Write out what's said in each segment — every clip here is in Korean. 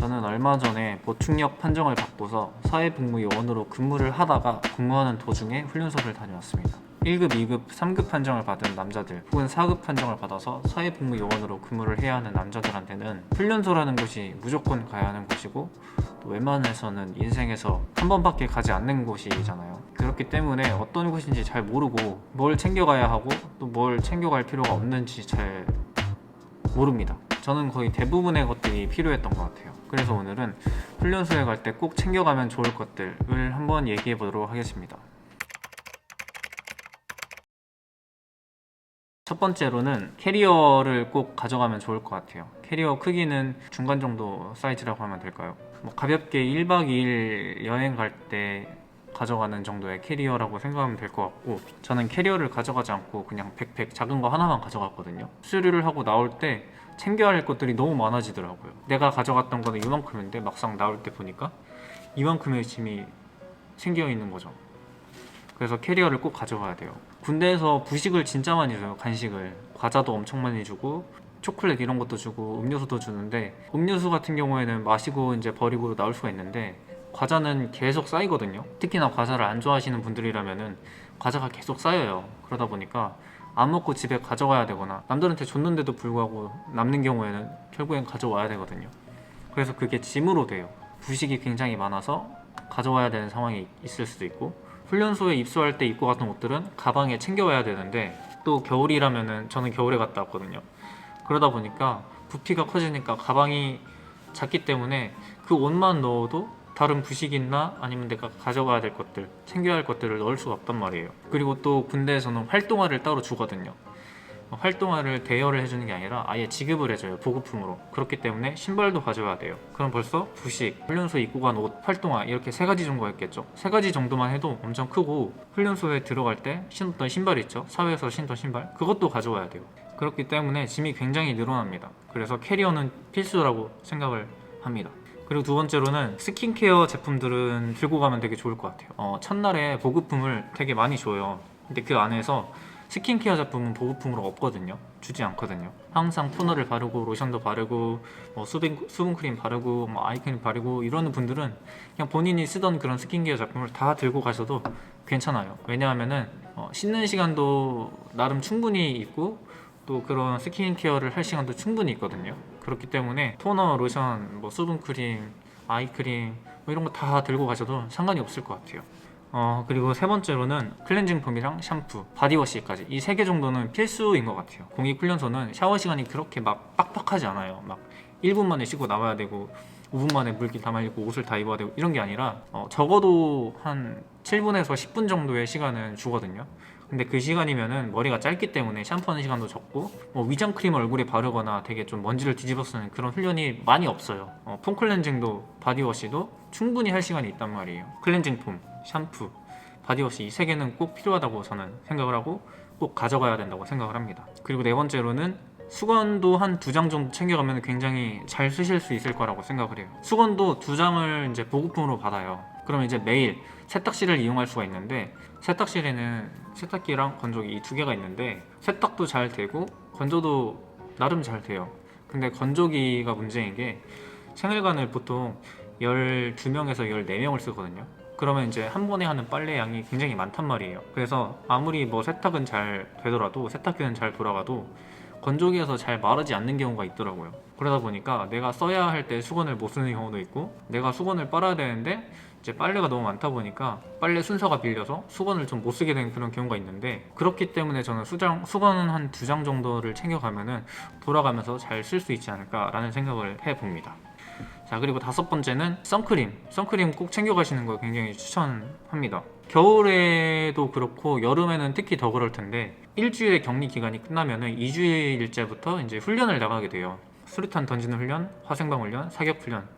저는 얼마 전에 보충력 판정을 받고서 사회복무요원으로 근무를 하다가 근무하는 도중에 훈련소를 다녀왔습니다. 1급, 2급, 3급 판정을 받은 남자들 혹은 4급 판정을 받아서 사회복무요원으로 근무를 해야 하는 남자들한테는 훈련소라는 곳이 무조건 가야 하는 곳이고 또 웬만해서는 인생에서 한 번밖에 가지 않는 곳이잖아요. 그렇기 때문에 어떤 곳인지 잘 모르고 뭘 챙겨가야 하고 또 뭘 챙겨갈 필요가 없는지 잘 모릅니다. 저는 거의 대부분의 것들이 필요했던 것 같아요. 그래서 오늘은 훈련소에 갈 때 꼭 챙겨가면 좋을 것들을 한번 얘기해 보도록 하겠습니다. 첫 번째로는 캐리어를 꼭 가져가면 좋을 것 같아요. 캐리어 크기는 중간 정도 사이즈라고 하면 될까요? 가볍게 1박 2일 여행 갈 때 가져가는 정도의 캐리어라고 생각하면 될 것 같고, 저는 캐리어를 가져가지 않고 그냥 백팩 작은 거 하나만 가져갔거든요. 수료를 하고 나올 때 챙겨야 할 것들이 너무 많아지더라고요. 내가 가져갔던 거는 이만큼인데 막상 나올 때 보니까 이만큼의 짐이 챙겨 있는 거죠. 그래서 캐리어를 꼭 가져가야 돼요. 군대에서 부식을 진짜 많이 줘요. 간식을. 과자도 엄청 많이 주고 초콜릿 이런 것도 주고 음료수도 주는데, 음료수 같은 경우에는 마시고 이제 버리고 나올 수가 있는데 과자는 계속 쌓이거든요. 특히나 과자를 안 좋아하시는 분들이라면은 과자가 계속 쌓여요. 그러다 보니까 안 먹고 집에 가져가야 되거나 남들한테 줬는데도 불구하고 남는 경우에는 결국엔 가져와야 되거든요. 그래서 그게 짐으로 돼요. 부식이 굉장히 많아서 가져와야 되는 상황이 있을 수도 있고, 훈련소에 입소할 때 입고 갔던 옷들은 가방에 챙겨와야 되는데 또 겨울이라면은 저는 겨울에 갔다 왔거든요. 그러다 보니까 부피가 커지니까 가방이 작기 때문에 그 옷만 넣어도 다른 부식이나 아니면 내가 가져가야 될 것들, 챙겨야 할 것들을 넣을 수가 없단 말이에요. 그리고 또 군대에서는 활동화를 따로 주거든요. 활동화를 대여를 해주는 게 아니라 아예 지급을 해줘요. 보급품으로. 그렇기 때문에 신발도 가져와야 돼요. 그럼 벌써 부식, 훈련소에 입고 간 옷, 활동화 이렇게 세 가지 정도가 있겠죠. 세 가지 정도만 해도 엄청 크고, 훈련소에 들어갈 때 신었던 신발 있죠. 사회에서 신던 신발, 그것도 가져와야 돼요. 그렇기 때문에 짐이 굉장히 늘어납니다. 그래서 캐리어는 필수라고 생각을 합니다. 그리고 두 번째로는 스킨케어 제품들은 들고 가면 되게 좋을 것 같아요. 첫날에 보급품을 되게 많이 줘요. 근데 그 안에서 스킨케어 제품은 보급품으로 없거든요. 주지 않거든요. 항상 토너를 바르고 로션도 바르고 수분크림 바르고 아이크림 바르고 이러는 분들은 그냥 본인이 쓰던 그런 스킨케어 제품을 다 들고 가셔도 괜찮아요. 왜냐하면은 씻는 시간도 나름 충분히 있고 또 그런 스킨케어를 할 시간도 충분히 있거든요. 그렇기 때문에 토너, 로션, 수분크림, 아이크림 이런 거 다 들고 가셔도 상관이 없을 것 같아요. 그리고 세 번째로는 클렌징 폼이랑 샴푸, 바디워시까지 이 세 개 정도는 필수인 것 같아요. 공익훈련소는 샤워 시간이 그렇게 막 빡빡하지 않아요. 막 1분 만에 씻고 나와야 되고 5분 만에 물기 다 말리고 옷을 다 입어야 되고 이런 게 아니라 적어도 한 7분에서 10분 정도의 시간은 주거든요. 근데 그 시간이면은 머리가 짧기 때문에 샴푸하는 시간도 적고 위장 크림을 얼굴에 바르거나 되게 좀 먼지를 뒤집어 쓰는 그런 훈련이 많이 없어요. 폼 클렌징도 바디워시도 충분히 할 시간이 있단 말이에요. 클렌징 폼, 샴푸, 바디워시 이 세 개는 꼭 필요하다고 저는 생각을 하고 꼭 가져가야 된다고 생각을 합니다. 그리고 네 번째로는 수건도 한 2장 정도 챙겨가면 굉장히 잘 쓰실 수 있을 거라고 생각을 해요. 수건도 2장을 이제 보급품으로 받아요. 그러면 이제 매일 세탁실을 이용할 수가 있는데, 세탁실에는 세탁기랑 건조기 이 두 개가 있는데 세탁도 잘 되고 건조도 나름 잘 돼요. 근데 건조기가 문제인 게 생활관을 보통 12명에서 14명을 쓰거든요. 그러면 이제 한 번에 하는 빨래 양이 굉장히 많단 말이에요. 그래서 아무리 세탁은 잘 되더라도, 세탁기는 잘 돌아가도 건조기에서 잘 마르지 않는 경우가 있더라고요. 그러다 보니까 내가 써야 할 때 수건을 못 쓰는 경우도 있고, 내가 수건을 빨아야 되는데 이제 빨래가 너무 많다 보니까 빨래 순서가 빌려서 수건을 좀 못 쓰게 되는 그런 경우가 있는데, 그렇기 때문에 저는 수건은 한 2장 정도를 챙겨가면은 돌아가면서 잘 쓸 수 있지 않을까라는 생각을 해봅니다. 자, 그리고 다섯 번째는 선크림 꼭 챙겨가시는 거 굉장히 추천합니다. 겨울에도 그렇고 여름에는 특히 더 그럴 텐데, 일주일의 격리 기간이 끝나면은 2주일째부터 이제 훈련을 나가게 돼요. 수류탄 던지는 훈련, 화생방 훈련, 사격 훈련,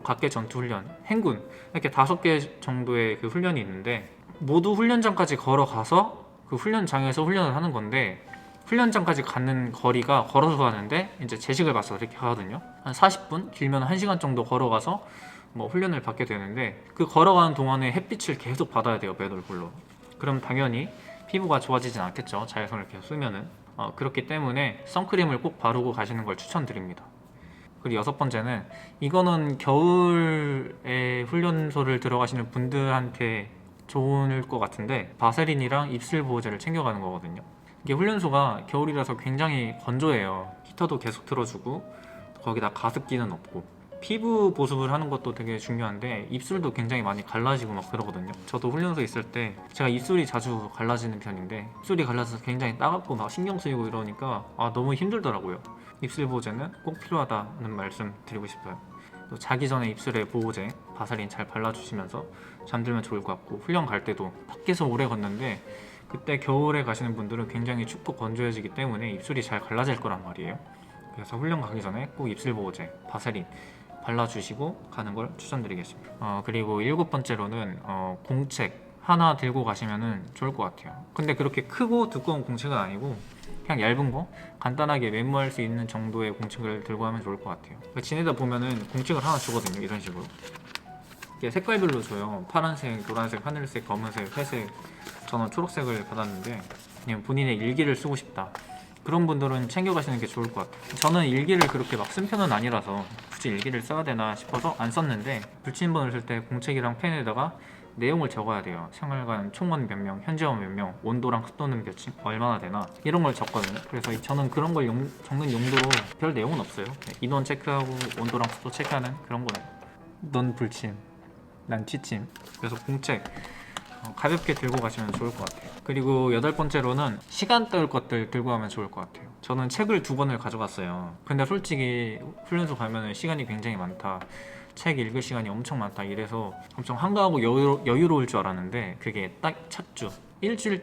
각계 전투 훈련, 행군, 이렇게 5개 정도의 그 훈련이 있는데, 모두 훈련장까지 걸어가서 그 훈련장에서 훈련을 하는 건데, 훈련장까지 가는 거리가 걸어서 가는데 이제 제식을 봐서 이렇게 하거든요. 한 40분, 길면 1시간 정도 걸어가서 훈련을 받게 되는데, 그 걸어가는 동안에 햇빛을 계속 받아야 돼요, 맨 얼굴로. 그럼 당연히 피부가 좋아지진 않겠죠, 자외선을 계속 쏘면은. 그렇기 때문에 선크림을 꼭 바르고 가시는 걸 추천드립니다. 그리고 6번째는 이거는 겨울에 훈련소를 들어가시는 분들한테 좋을 것 같은데 바세린이랑 입술 보호제를 챙겨가는 거거든요. 이게 훈련소가 겨울이라서 굉장히 건조해요. 히터도 계속 틀어주고 거기다 가습기는 없고 피부 보습을 하는 것도 되게 중요한데 입술도 굉장히 많이 갈라지고 막 그러거든요. 저도 훈련소 있을 때 제가 입술이 자주 갈라지는 편인데 입술이 갈라져서 굉장히 따갑고 막 신경 쓰이고 이러니까 너무 힘들더라고요. 입술 보호제는 꼭 필요하다는 말씀 드리고 싶어요. 또 자기 전에 입술에 보호제 바세린 잘 발라주시면서 잠들면 좋을 것 같고 훈련 갈 때도 밖에서 오래 걷는데 그때 겨울에 가시는 분들은 굉장히 춥고 건조해지기 때문에 입술이 잘 갈라질 거란 말이에요. 그래서 훈련 가기 전에 꼭 입술 보호제 바세린 발라주시고 가는 걸 추천드리겠습니다. 그리고 7번째로는 공책 하나 들고 가시면 좋을 것 같아요. 근데 그렇게 크고 두꺼운 공책은 아니고 그냥 얇은 거 간단하게 메모할 수 있는 정도의 공책을 들고 가면 좋을 것 같아요. 지내다 보면은 공책을 하나 주거든요. 이런 식으로 이게 색깔별로 줘요. 파란색, 노란색, 하늘색, 검은색, 회색. 저는 초록색을 받았는데 그냥 본인의 일기를 쓰고 싶다 그런 분들은 챙겨가시는 게 좋을 것 같아요. 저는 일기를 그렇게 막 쓴 편은 아니라서 굳이 일기를 써야 되나 싶어서 안 썼는데 불침번을 쓸 때 공책이랑 펜에다가 내용을 적어야 돼요. 생활관 총원 몇 명, 현재원 몇 명, 온도랑 습도는 몇층 얼마나 되나 이런 걸 적거든요. 그래서 저는 그런 걸 적는 용도로 별 내용은 없어요. 인원 체크하고 온도랑 습도 체크하는 그런 거예요. 넌 불침, 난 취침. 그래서 공책 가볍게 들고 가시면 좋을 것 같아요. 그리고 8번째로는 시간 때울 것들 들고 가면 좋을 것 같아요. 저는 책을 2권을 가져갔어요. 근데 솔직히 훈련소 가면 시간이 굉장히 많다, 책 읽을 시간이 엄청 많다 이래서 엄청 한가하고 여유로울 줄 알았는데 그게 딱 첫 주 일주일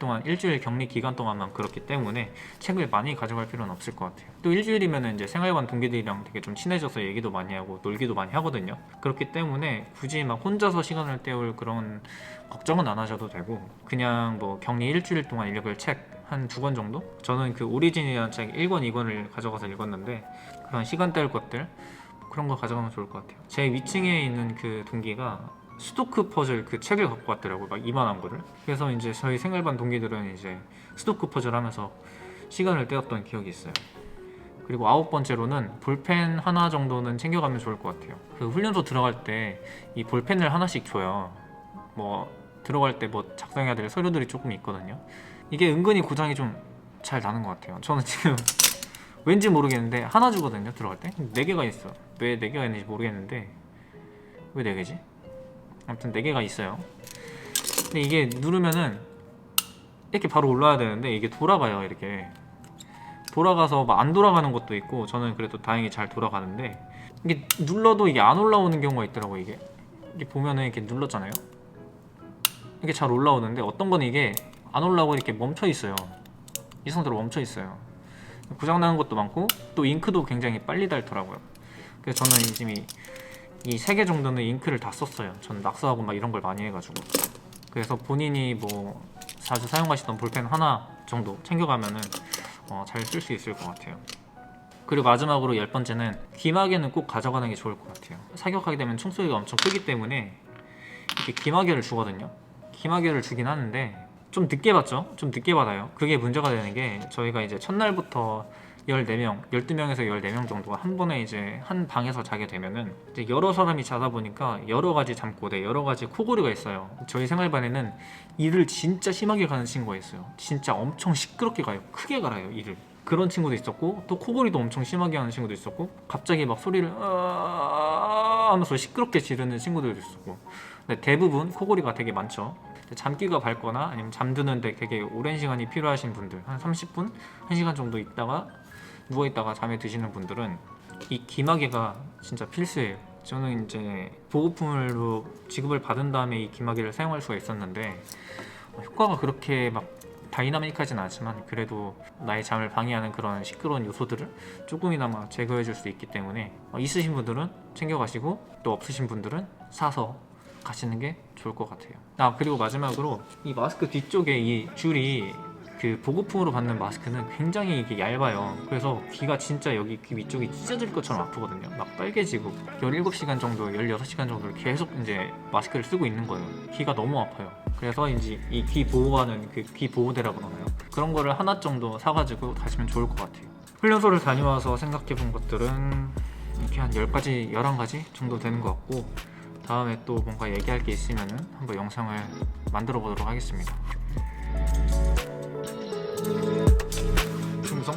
격리 기간 동안만 그렇기 때문에 책을 많이 가져갈 필요는 없을 것 같아요. 또 일주일이면 이제 생활관 동기들이랑 되게 좀 친해져서 얘기도 많이 하고 놀기도 많이 하거든요. 그렇기 때문에 굳이 막 혼자서 시간을 때울 그런 걱정은 안 하셔도 되고 그냥 뭐 격리 일주일 동안 읽을 책 한 2권 정도? 저는 그 오리진이라는 책 1권, 2권을 가져가서 읽었는데 그런 시간 때울 것들 그런 거 가져가면 좋을 것 같아요. 제 위층에 있는 그 동기가 수도크 퍼즐 그 책을 갖고 왔더라고요. 막 이만한 거를. 그래서 이제 저희 생활반 동기들은 이제 수도크 퍼즐 하면서 시간을 때웠던 기억이 있어요. 그리고 9번째로는 볼펜 하나 정도는 챙겨가면 좋을 것 같아요. 그 훈련소 들어갈 때 이 볼펜을 하나씩 줘요. 뭐 들어갈 때 뭐 작성해야 될 서류들이 조금 있거든요. 이게 은근히 고장이 좀 잘 나는 것 같아요. 저는 지금 왠지 모르겠는데 하나 주거든요. 들어갈 때 4개가 있어. 왜 4개가 있는지 모르겠는데 왜 4개지? 아무튼 4개가 있어요. 근데 이게 누르면은 이렇게 바로 올라야 되는데 이게 돌아가요. 이렇게 돌아가서 막 안 돌아가는 것도 있고 저는 그래도 다행히 잘 돌아가는데 이게 눌러도 이게 안 올라오는 경우가 있더라고요. 이게 보면은 이렇게 눌렀잖아요. 이게 잘 올라오는데 어떤 건 이게 안 올라오고 이렇게 멈춰 있어요. 이 상태로 멈춰 있어요. 고장나는 것도 많고 또 잉크도 굉장히 빨리 닳더라고요. 그래서 저는 지금 이 3개 정도는 잉크를 다 썼어요. 저는 낙서하고 막 이런 걸 많이 해가지고. 그래서 본인이 뭐 자주 사용하시던 볼펜 하나 정도 챙겨가면은 잘 쓸 수 있을 것 같아요. 그리고 마지막으로 10번째는 기마개는 꼭 가져가는 게 좋을 것 같아요. 사격하게 되면 총소리가 엄청 크기 때문에 이렇게 기마개를 주거든요. 기마개를 주긴 하는데 좀 늦게 받죠? 좀 늦게 받아요. 그게 문제가 되는 게 저희가 이제 첫날부터 14명, 12명에서 14명 정도가 한 번에 이제 한 방에서 자게 되면은 이제 여러 사람이 자다 보니까 여러 가지 잠꼬대, 여러 가지 코골이가 있어요. 저희 생활반에는 이를 진짜 심하게 가는 친구가 있어요. 진짜 엄청 시끄럽게 가요. 크게 갈아요, 이를. 그런 친구도 있었고 또 코골이도 엄청 심하게 하는 친구도 있었고 갑자기 막 소리를 하면서 시끄럽게 지르는 친구들도 있었고 근데 대부분 코골이가 되게 많죠. 잠기가 밝거나 아니면 잠드는데 되게 오랜 시간이 필요하신 분들 한 30분? 1시간 정도 있다가 누워있다가 잠에 드시는 분들은 이 기마개가 진짜 필수예요. 저는 이제 보호품으로 지급을 받은 다음에 이 기마개를 사용할 수가 있었는데 효과가 그렇게 막 다이나믹하진 않지만 그래도 나의 잠을 방해하는 그런 시끄러운 요소들을 조금이나마 제거해 줄 수 있기 때문에 있으신 분들은 챙겨가시고 또 없으신 분들은 사서 가시는 게 좋을 것 같아요. 그리고 마지막으로 이 마스크 뒤쪽에 이 줄이 그 보급품으로 받는 마스크는 굉장히 이게 얇아요. 그래서 귀가 진짜 여기 귀 위쪽이 찢어질 것처럼 아프거든요. 막 빨개지고 17시간 정도, 16시간 정도를 계속 이제 마스크를 쓰고 있는 거예요. 귀가 너무 아파요. 그래서 이제 이 귀 보호하는 그 귀 보호대라고 하나요? 그런 거를 하나 정도 사가지고 가시면 좋을 것 같아요. 훈련소를 다녀와서 생각해 본 것들은 이렇게 한 10가지, 11가지 정도 되는 것 같고, 다음에 또 뭔가 얘기할 게 있으면은 한번 영상을 만들어 보도록 하겠습니다. 충성!